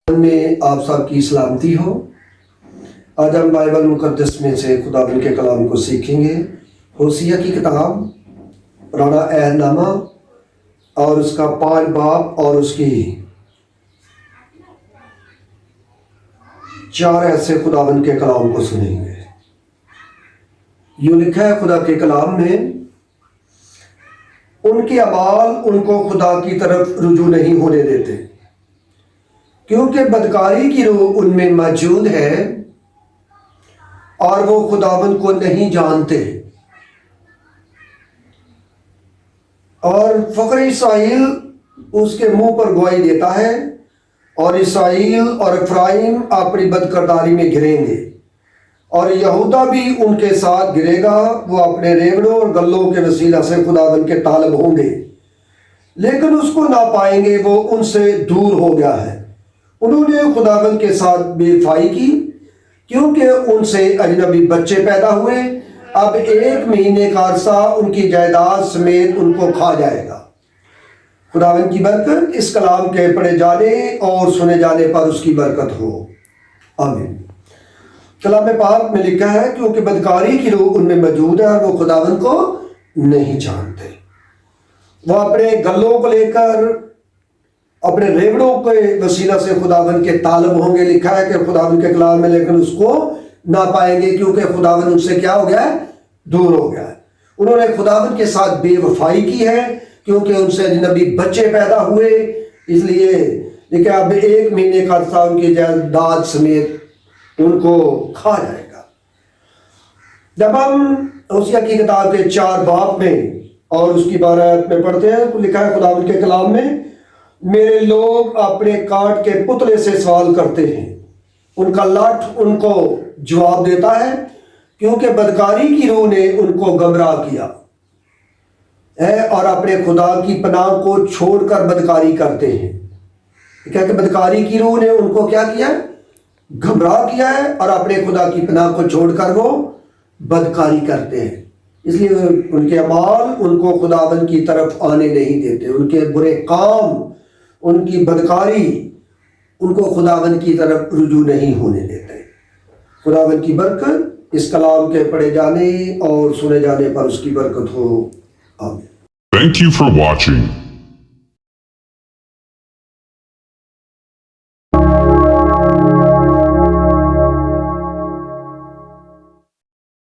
میں آپ سب کی سلامتی ہو۔ آج ہم بائبل مقدس میں سے خداوند کے کلام کو سیکھیں گے۔ ہوسیہ کی کتاب پرانا عہد نامہ اور اس کا 5 باب اور اس کی 4 ایسے خداوند کے کلام کو سنیں گے۔ یوں لکھا ہے خدا کے کلام میں، ان کے اعمال ان کو خدا کی طرف رجوع نہیں ہونے دیتے، کیونکہ بدکاری کی روح ان میں موجود ہے اور وہ خداوند کو نہیں جانتے۔ اور فخر اسرائیل اس کے منہ پر گواہی دیتا ہے، اور اسرائیل اور افرائیم اپنی بدکرداری میں گریں گے، اور یہودا بھی ان کے ساتھ گرے گا۔ وہ اپنے ریوڑوں اور گلوں کے وسیلہ سے خداوند کے طالب ہوں گے، لیکن اس کو نہ پائیں گے، وہ ان سے دور ہو گیا ہے۔ انہوں نے خداوند کے ساتھ بے وفائی کی، کیونکہ ان سے اجنبی بچے پیدا ہوئے۔ اب 1 مہینے کا عرصہ ان کی جائیداد سمیت ان کو کھا جائے گا۔ خداوند کی برکت اس کلام کے پڑھے جانے اور سنے جانے پر اس کی برکت ہو، آمین۔ کلام پاک میں لکھا ہے، کیونکہ بدکاری کی روح ان میں موجود ہے اور وہ خداوند کو نہیں جانتے۔ وہ اپنے گلوں کو لے کر اپنے ریوڑوں کے وسیلہ سے خداوند کے طالب ہوں گے۔ لکھا ہے کہ خداوند کے کلام میں، لیکن اس کو نہ پائیں گے، کیونکہ خداوند ان سے کیا ہو گیا ہے؟ دور ہو گیا ہے۔ انہوں نے خداوند کے ساتھ بے وفائی کی ہے، کیونکہ ان سے اجنبی بچے پیدا ہوئے، اس لیے لیکن اب 1 مہینے کا عرصہ ان کی جائیداد سمیت ان کو کھا جائے گا۔ جب ہم ہوسیہ کی کتاب کے 4 باب میں اور اس کی 12 آیت میں پڑھتے ہیں تو لکھا ہے خداوند کے کلام میں، میرے لوگ اپنے کانٹ کے پتلے سے سوال کرتے ہیں، ان کا لٹ ان کو جواب دیتا ہے، کیونکہ بدکاری کی روح نے ان کو گمراہ کیا ہے اور اپنے خدا کی پناہ کو چھوڑ کر بدکاری کرتے ہیں۔ کہ بدکاری کی روح نے ان کو کیا کیا ہے؟ گمراہ کیا ہے، اور اپنے خدا کی پناہ کو چھوڑ کر وہ بدکاری کرتے ہیں۔ اس لیے ان کے اعمال ان کو خداوند کی طرف آنے نہیں دیتے۔ ان کے برے کام، ان کی بدکاری ان کو خداوند کی طرف رجوع نہیں ہونے دیتے۔ خداوند کی برکت اس کلام کے پڑھے جانے اور سنے جانے پر اس کی برکت ہو، آمین۔ Thank you for watching.